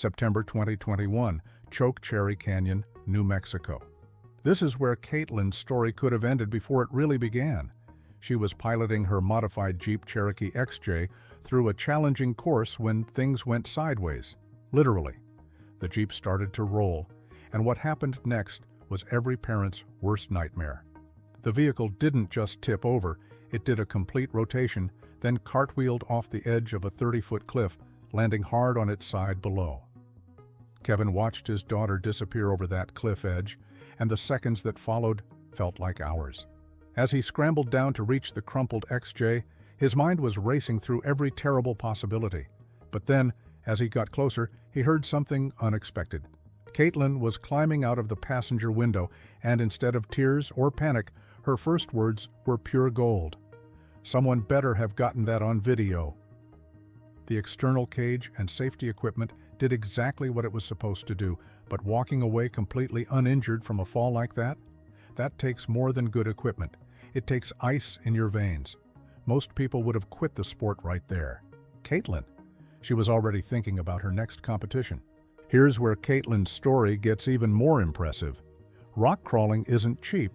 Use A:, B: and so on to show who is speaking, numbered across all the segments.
A: September 2021, Chokecherry Canyon, New Mexico. This is where Katelynn's story could have ended before it really began. She was piloting her modified Jeep Cherokee XJ through a challenging course when things went sideways. Literally. The Jeep started to roll, and what happened next was every parent's worst nightmare. The vehicle didn't just tip over, it did a complete rotation, then cartwheeled off the edge of a 30-foot cliff, landing hard on its side below. Kevin watched his daughter disappear over that cliff edge, and the seconds that followed felt like hours. As he scrambled down to reach the crumpled XJ, his mind was racing through every terrible possibility. But then, as he got closer, he heard something unexpected. Katelynn was climbing out of the passenger window, and instead of tears or panic, her first words were pure gold. Someone better have gotten that on video. The external cage and safety equipment did exactly what it was supposed to do, but walking away completely uninjured from a fall like that takes more than good equipment. It takes ice in your veins. Most people would have quit the sport right there. Katelynn, she was already thinking about her next competition. Here's where Katelynn's story gets even more impressive. Rock crawling isn't cheap.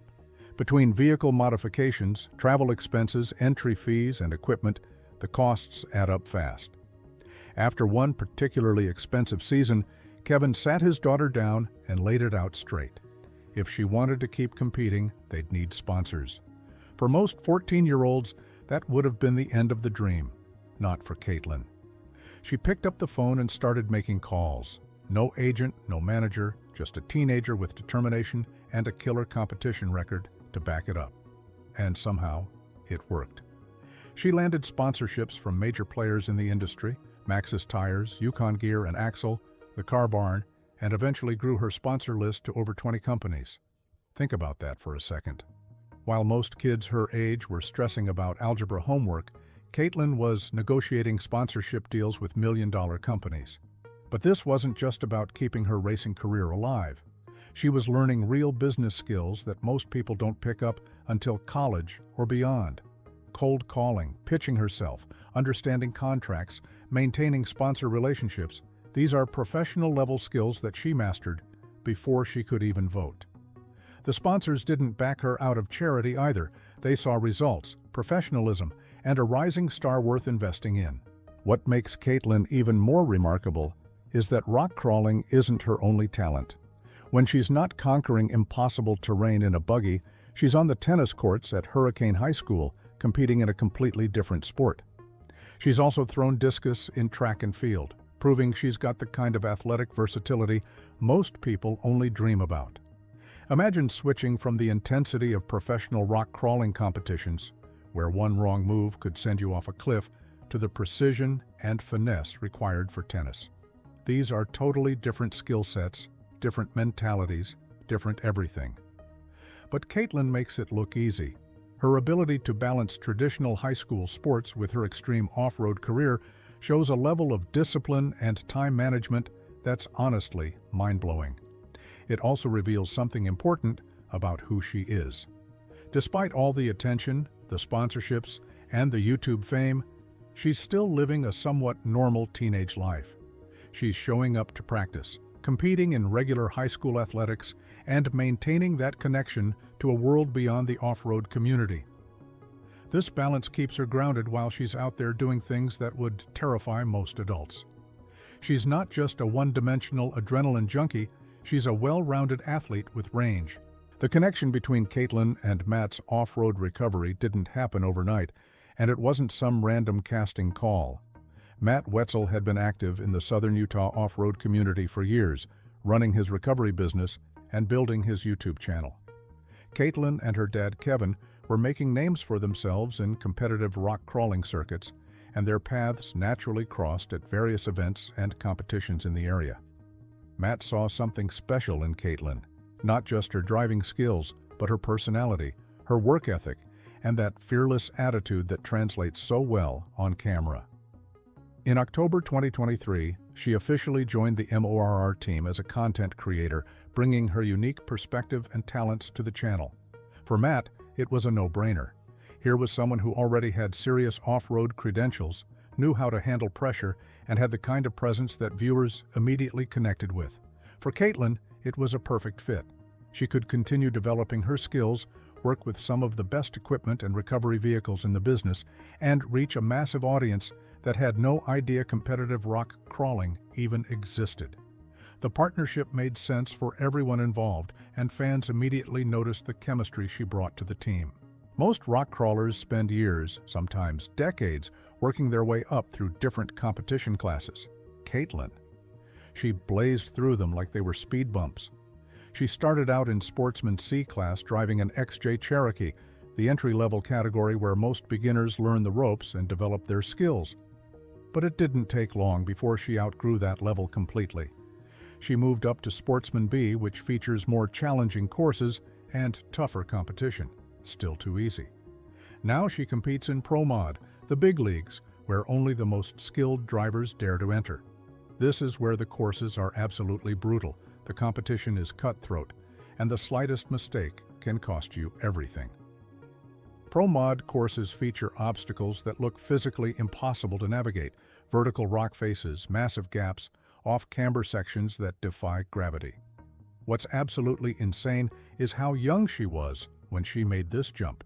A: Between vehicle modifications, travel expenses, entry fees, and equipment, the costs add up fast. After one particularly expensive season, Kevin sat his daughter down and laid it out straight. If she wanted to keep competing, they'd need sponsors. For most 14-year-olds, that would have been the end of the dream. Not for Katelynn. She picked up the phone and started making calls. No agent, no manager, just a teenager with determination and a killer competition record to back it up. And somehow, it worked. She landed sponsorships from major players in the industry, Maxxis Tires, Yukon Gear and Axle, the Car Barn, and eventually grew her sponsor list to over 20 companies. Think about that for a second. While most kids her age were stressing about algebra homework, Katelynn was negotiating sponsorship deals with million-dollar companies. But this wasn't just about keeping her racing career alive. She was learning real business skills that most people don't pick up until college or beyond. Cold calling, pitching herself, understanding contracts, maintaining sponsor relationships, these are professional-level skills that she mastered before she could even vote. The sponsors didn't back her out of charity either. They saw results, professionalism, and a rising star worth investing in. What makes Katelynn even more remarkable is that rock crawling isn't her only talent. When she's not conquering impossible terrain in a buggy, she's on the tennis courts at Hurricane High School, competing in a completely different sport. She's also thrown discus in track and field, proving she's got the kind of athletic versatility most people only dream about. Imagine switching from the intensity of professional rock crawling competitions, where one wrong move could send you off a cliff, to the precision and finesse required for tennis. These are totally different skill sets, different mentalities, different everything. But Katelynn makes it look easy. Her ability to balance traditional high school sports with her extreme off-road career shows a level of discipline and time management that's honestly mind-blowing. It also reveals something important about who she is. Despite all the attention, the sponsorships, and the YouTube fame, she's still living a somewhat normal teenage life. She's showing up to practice, competing in regular high school athletics, and maintaining that connection to a world beyond the off-road community. This balance keeps her grounded while she's out there doing things that would terrify most adults. She's not just a one-dimensional adrenaline junkie, she's a well-rounded athlete with range. The connection between Katelynn and Matt's off-road recovery didn't happen overnight, and it wasn't some random casting call. Matt Wetzel had been active in the southern Utah off-road community for years, running his recovery business and building his YouTube channel. Katelynn and her dad Kevin were making names for themselves in competitive rock crawling circuits, and their paths naturally crossed at various events and competitions in the area. Matt saw something special in Katelynn, not just her driving skills, but her personality, her work ethic, and that fearless attitude that translates so well on camera. In October 2023, she officially joined the Morr team as a content creator, bringing her unique perspective and talents to the channel. For Matt, it was a no-brainer. Here was someone who already had serious off-road credentials, knew how to handle pressure, and had the kind of presence that viewers immediately connected with. For Katelynn, it was a perfect fit. She could continue developing her skills, work with some of the best equipment and recovery vehicles in the business, and reach a massive audience that had no idea competitive rock crawling even existed. The partnership made sense for everyone involved, and fans immediately noticed the chemistry she brought to the team. Most rock crawlers spend years, sometimes decades, working their way up through different competition classes. Katelynn, she blazed through them like they were speed bumps. She started out in Sportsman C class driving an XJ Cherokee, the entry-level category where most beginners learn the ropes and develop their skills. But it didn't take long before she outgrew that level completely. She moved up to Sportsman B, which features more challenging courses and tougher competition. Still too easy. Now she competes in Pro Mod, the big leagues, where only the most skilled drivers dare to enter. This is where the courses are absolutely brutal, the competition is cutthroat, and the slightest mistake can cost you everything. Pro Mod courses feature obstacles that look physically impossible to navigate, vertical rock faces, massive gaps, off-camber sections that defy gravity. What's absolutely insane is how young she was when she made this jump.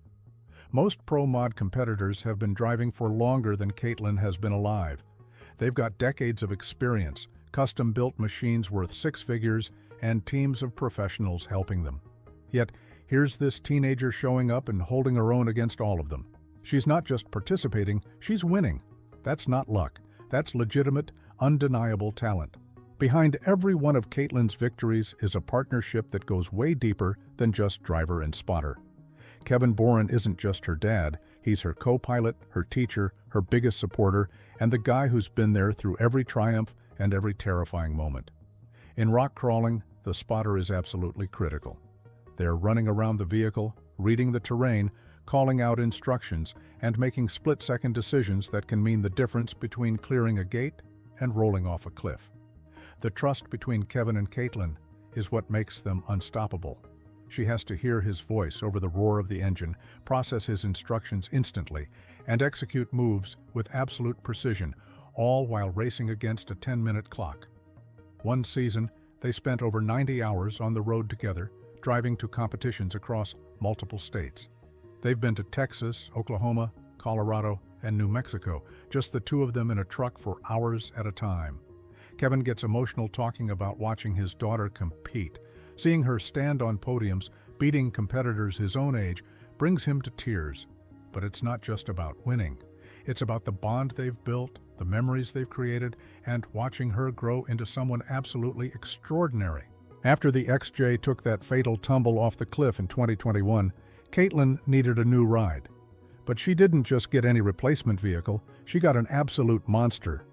A: Most Pro Mod competitors have been driving for longer than Katelynn has been alive. They've got decades of experience, custom-built machines worth six figures, and teams of professionals helping them. Yet, here's this teenager showing up and holding her own against all of them. She's not just participating, she's winning. That's not luck. That's legitimate, undeniable talent. Behind every one of Katelynn's victories is a partnership that goes way deeper than just driver and spotter. Kevin Boren isn't just her dad, he's her co-pilot, her teacher, her biggest supporter, and the guy who's been there through every triumph and every terrifying moment. In rock crawling, the spotter is absolutely critical. They're running around the vehicle, reading the terrain, calling out instructions, and making split-second decisions that can mean the difference between clearing a gate and rolling off a cliff. The trust between Kevin and Katelynn is what makes them unstoppable. She has to hear his voice over the roar of the engine, process his instructions instantly, and execute moves with absolute precision, all while racing against a 10-minute clock. One season, they spent over 90 hours on the road together, driving to competitions across multiple states. They've been to Texas, Oklahoma, Colorado, and New Mexico, just the two of them in a truck for hours at a time. Kevin gets emotional talking about watching his daughter compete. Seeing her stand on podiums, beating competitors his own age, brings him to tears. But it's not just about winning. It's about the bond they've built, the memories they've created, and watching her grow into someone absolutely extraordinary. After the XJ took that fatal tumble off the cliff in 2021, Katelynn needed a new ride. But she didn't just get any replacement vehicle, she got an absolute monster.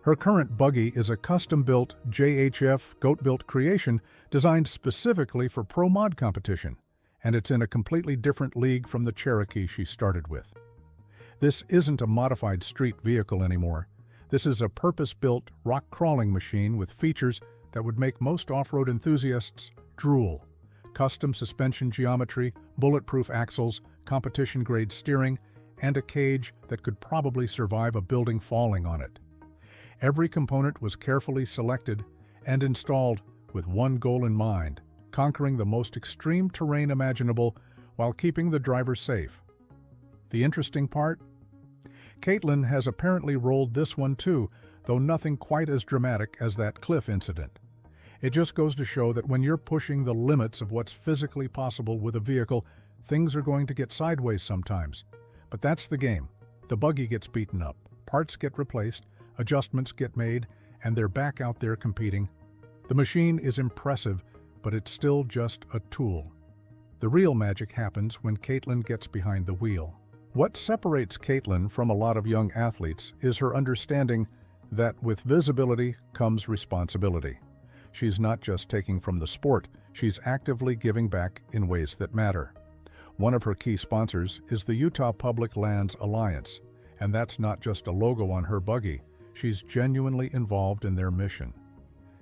A: Her current buggy is a custom-built JHF goat-built creation designed specifically for Pro Mod competition, and it's in a completely different league from the Cherokee she started with. This isn't a modified street vehicle anymore. This is a purpose-built rock-crawling machine with features that would make most off-road enthusiasts drool. Custom suspension geometry, bulletproof axles, competition-grade steering, and a cage that could probably survive a building falling on it. Every component was carefully selected and installed with one goal in mind: conquering the most extreme terrain imaginable while keeping the driver safe. The interesting part? Katelynn has apparently rolled this one too, though nothing quite as dramatic as that cliff incident. It just goes to show that when you're pushing the limits of what's physically possible with a vehicle, things are going to get sideways sometimes. But that's the game. The buggy gets beaten up, parts get replaced, adjustments get made, and they're back out there competing. The machine is impressive, but it's still just a tool. The real magic happens when Katelynn gets behind the wheel. What separates Katelynn from a lot of young athletes is her understanding that with visibility comes responsibility. She's not just taking from the sport, she's actively giving back in ways that matter. One of her key sponsors is the Utah Public Lands Alliance, and that's not just a logo on her buggy. She's genuinely involved in their mission.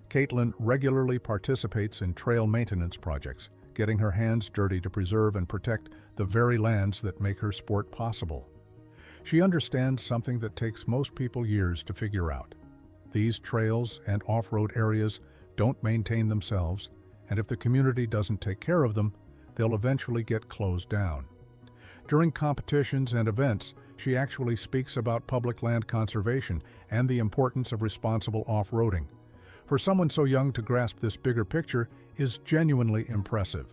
A: Katelynn regularly participates in trail maintenance projects, getting her hands dirty to preserve and protect the very lands that make her sport possible. She understands something that takes most people years to figure out. These trails and off-road areas don't maintain themselves, and if the community doesn't take care of them, they'll eventually get closed down. During competitions and events, she actually speaks about public land conservation and the importance of responsible off-roading. For someone so young to grasp this bigger picture is genuinely impressive.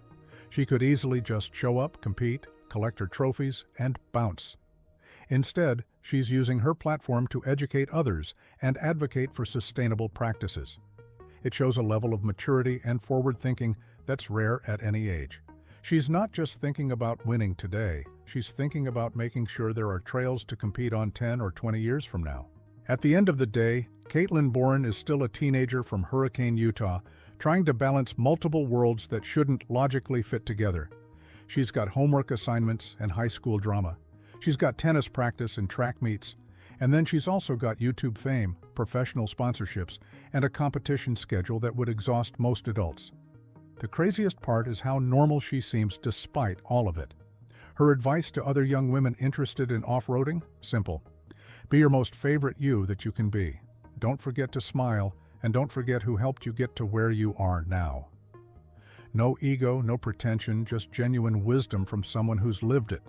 A: She could easily just show up, compete, collect her trophies, and bounce. Instead, she's using her platform to educate others and advocate for sustainable practices. It shows a level of maturity and forward thinking that's rare at any age. She's not just thinking about winning today, she's thinking about making sure there are trails to compete on 10 or 20 years from now. At the end of the day, Katelynn Morr is still a teenager from Hurricane, Utah, trying to balance multiple worlds that shouldn't logically fit together. She's got homework assignments and high school drama. She's got tennis practice and track meets. And then she's also got YouTube fame, professional sponsorships, and a competition schedule that would exhaust most adults. The craziest part is how normal she seems despite all of it. Her advice to other young women interested in off-roading? Simple. Be your most favorite you that you can be. Don't forget to smile, and don't forget who helped you get to where you are now. No ego, no pretension, just genuine wisdom from someone who's lived it.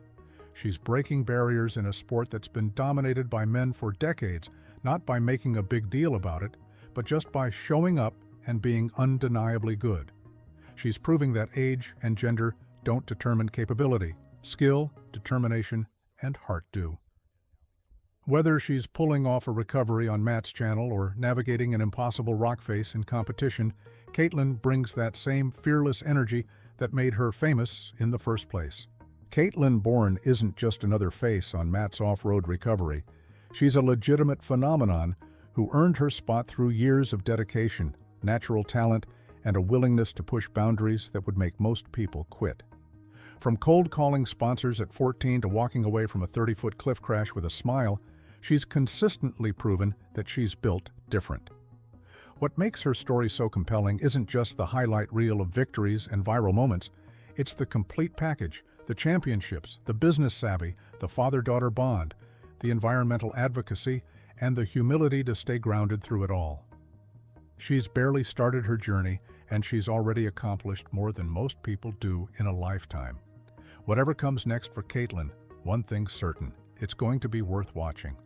A: She's breaking barriers in a sport that's been dominated by men for decades, not by making a big deal about it, but just by showing up and being undeniably good. She's proving that age and gender don't determine capability. Skill, determination, and heart do. Whether she's pulling off a recovery on Matt's channel or navigating an impossible rock face in competition, Katelynn brings that same fearless energy that made her famous in the first place. Katelynn Morr isn't just another face on Matt's off-road recovery. She's a legitimate phenomenon who earned her spot through years of dedication, natural talent, and a willingness to push boundaries that would make most people quit. From cold calling sponsors at 14 to walking away from a 30-foot cliff crash with a smile, she's consistently proven that she's built different. What makes her story so compelling isn't just the highlight reel of victories and viral moments, it's the complete package: the championships, the business savvy, the father-daughter bond, the environmental advocacy, and the humility to stay grounded through it all. She's barely started her journey, and she's already accomplished more than most people do in a lifetime. Whatever comes next for Katelynn, one thing's certain: it's going to be worth watching.